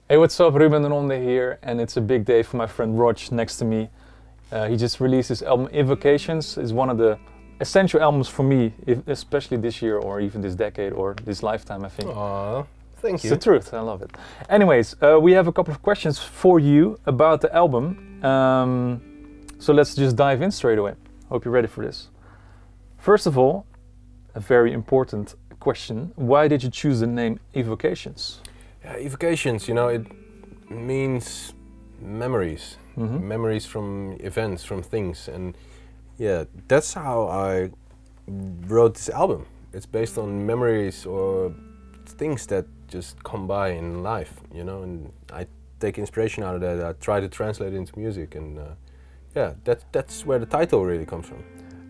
Hey, what's up? Ruben and Onde here, and it's a big day for my friend Rodg next to me. He just released his album Evocations. It's one of the essential albums for me, especially this year or even this decade or this lifetime, I think. Aww, thank you. It's the truth, I love it. Anyways, we have a couple of questions for you about the album. So let's just dive in straight away. Hope you're ready for this. First of all, a very important question. Why did you choose the name Evocations? Yeah, evocations, you know, it means memories. Memories from events, from things. And yeah, that's how I wrote this album. It's based on memories or things that just come by in life, you know, and I take inspiration out of that. I try to translate it into music, and yeah, that's where the title really comes from.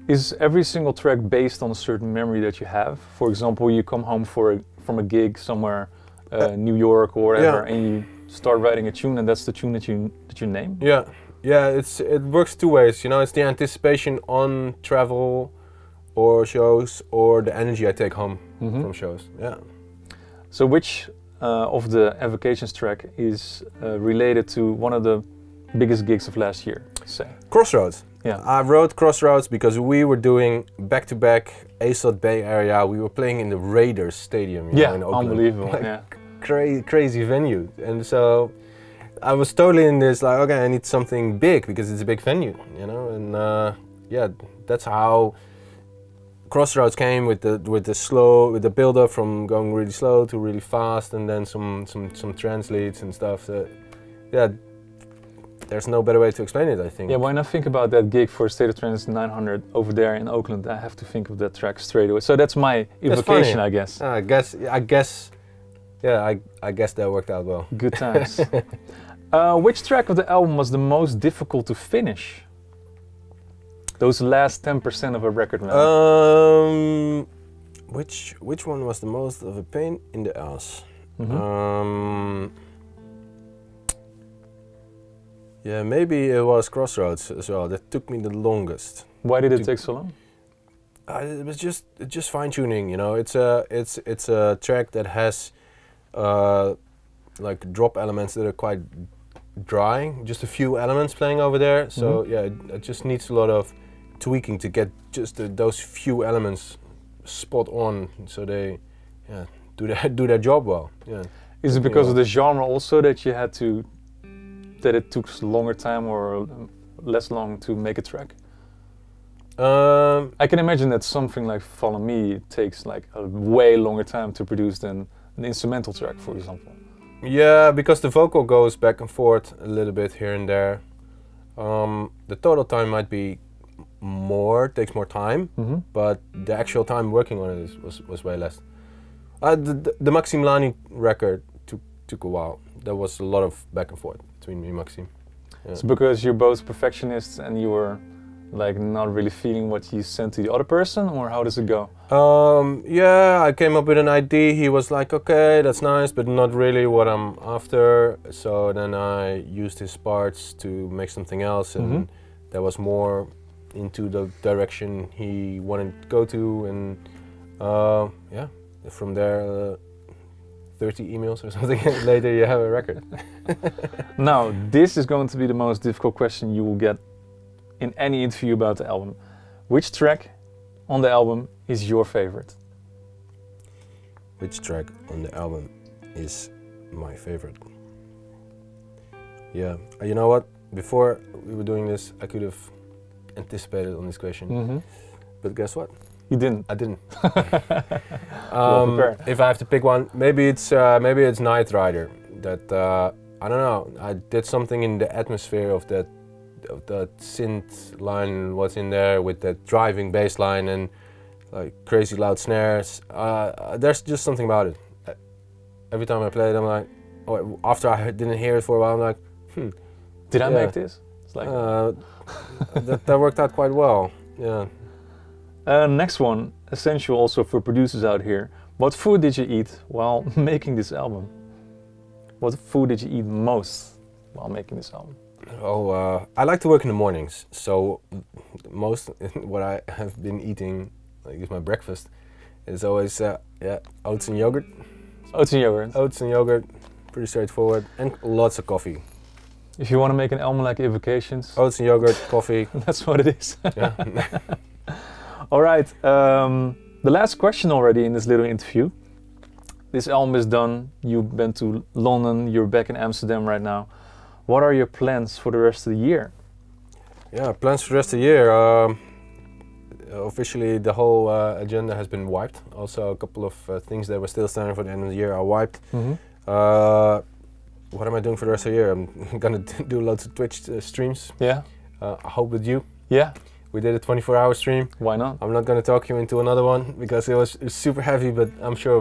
Is every single track based on a certain memory that you have? For example, you come home from a gig somewhere, New York or whatever, yeah, and you start writing a tune, and that's the tune that you name? Yeah, yeah. It works two ways. You know, it's the anticipation on travel or shows, or the energy I take home from shows. Yeah. So which of the Evocations track is related to one of the biggest gigs of last year? Say Crossroads. Yeah. I wrote Crossroads because we were doing back-to-back ASOT Bay Area. We were playing in the Raiders Stadium, you know, in Oakland. Unbelievable. Like, yeah. Crazy venue. And so I was totally in this, like, okay, I need something big because it's a big venue, you know. And yeah, that's how Crossroads came, with the build-up from going really slow to really fast, and then some trance leads and stuff. So yeah. There's no better way to explain it, I think. Yeah, when I think about that gig for State of Trance 900 over there in Oakland, I have to think of that track straight away. So that's my evocation, I guess. I guess, yeah, I guess that worked out well. Good times. Which track of the album was the most difficult to finish? Those last 10% of a record, man. Which one was the most of a pain in the ass? Yeah, maybe it was Crossroads as well. That took me the longest. Why did it take so long? It was just fine tuning. You know, it's a track that has like drop elements that are quite dry. Just a few elements playing over there. So yeah, it just needs a lot of tweaking to get just those few elements spot on, so they do their job well. Yeah. Is it because of the genre also that you had to? That it took longer time or less long to make a track? I can imagine that something like Follow Me takes like a way longer time to produce than an instrumental track, for example. Yeah, because the vocal goes back and forth a little bit here and there. The total time might be more, takes more time, but the actual time working on it was way less. The Maxime Lani record took a while. There was a lot of back and forth between me and Maxime. Yeah. It's because you're both perfectionists and you were like not really feeling what you sent to the other person, or how does it go? Yeah, I came up with an idea. He was like, okay, that's nice, but not really what I'm after. So then I used his parts to make something else, and that was more into the direction he wanted to go to, and yeah, from there 30 emails or something later you have a record. Now, this is going to be the most difficult question you will get in any interview about the album. Which track on the album is your favorite? Which track on the album is my favorite? Yeah, you know what? Before we were doing this, I could have anticipated on this question. But guess what? You didn't. I didn't. If I have to pick one, maybe it's Night Rider. That I don't know. I did something in the atmosphere of that synth line was in there with that driving bass line and like crazy loud snares. There's just something about it. Every time I play it, I'm like, oh, after I didn't hear it for a while, I'm like, did I make this? It's like that worked out quite well. Yeah. Next one, essential also for producers out here. What food did you eat while making this album? What food did you eat most while making this album? Oh, I like to work in the mornings, so most what I have been eating, like is my breakfast, is always yeah, oats and yogurt. Oats and yogurt. Oats and yogurt, pretty straightforward, and lots of coffee. If you want to make an album like Evocations, Oats and yogurt, coffee. that's what it is. Yeah. All right. The last question already in this little interview. This album is done. You've been to London. You're back in Amsterdam right now. What are your plans for the rest of the year? Yeah, plans for the rest of the year. Officially, the whole agenda has been wiped. Also, a couple of things that were still standing for the end of the year are wiped. What am I doing for the rest of the year? I'm gonna do loads of Twitch streams. Yeah. I hope with you. Yeah. We did a 24-hour stream. Why not? I'm not gonna talk you into another one because it was super heavy, but I'm sure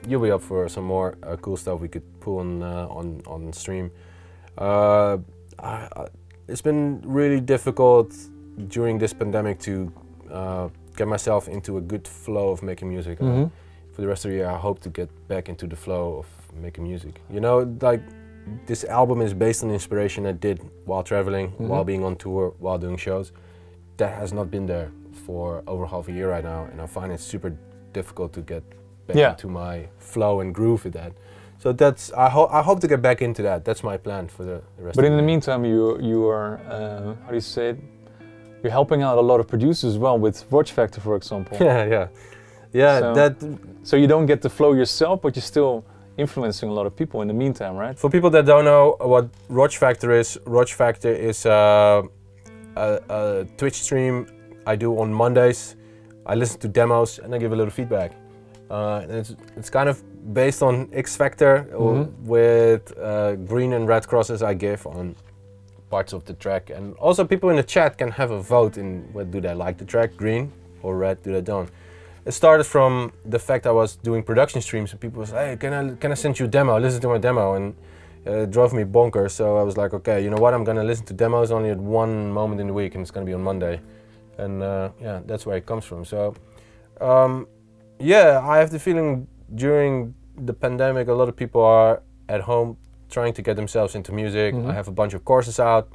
you'll be up for some more cool stuff we could pull on stream. It's been really difficult during this pandemic to get myself into a good flow of making music. For the rest of the year, I hope to get back into the flow of making music. You know, like this album is based on the inspiration I did while traveling, while being on tour, while doing shows. That has not been there for over half a year right now, and I find it super difficult to get back into my flow and groove with that. So that's I hope to get back into that. That's my plan for the rest. But of in the year. meantime, you are how do you say it? You're helping out a lot of producers as well with Rodg Factor, for example. Yeah. So you don't get the flow yourself, but you're still influencing a lot of people in the meantime, right? For people that don't know what Rodg Factor is a Twitch stream I do on Mondays. I listen to demos and I give a little feedback. And it's kind of based on X Factor with green and red crosses I give on parts of the track. And also people in the chat can have a vote in what do they like the track, green or red, do they don't. It started from the fact I was doing production streams and people was, hey, can I send you a demo? Listen to my demo. And it drove me bonkers, so I was like, okay, you know what, I'm gonna listen to demos only at one moment in the week and it's gonna be on Monday. And yeah, that's where it comes from. So yeah, I have the feeling during the pandemic a lot of people are at home trying to get themselves into music. I have a bunch of courses out,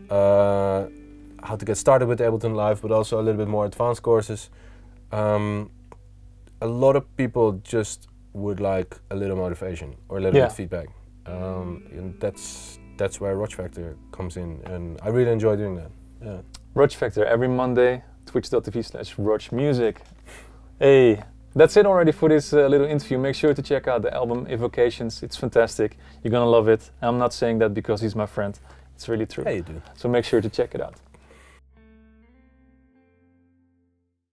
how to get started with Ableton Live, but also a little bit more advanced courses. A lot of people just would like a little motivation or a little bit of feedback. And that's where Rodg Factor comes in, and I really enjoy doing that. Yeah. Rodg Factor every Monday, twitch.tv/RodgMusic. Hey, that's it already for this little interview. Make sure to check out the album Evocations. It's fantastic. You're gonna love it. I'm not saying that because he's my friend. It's really true. Yeah, you do. So make sure to check it out.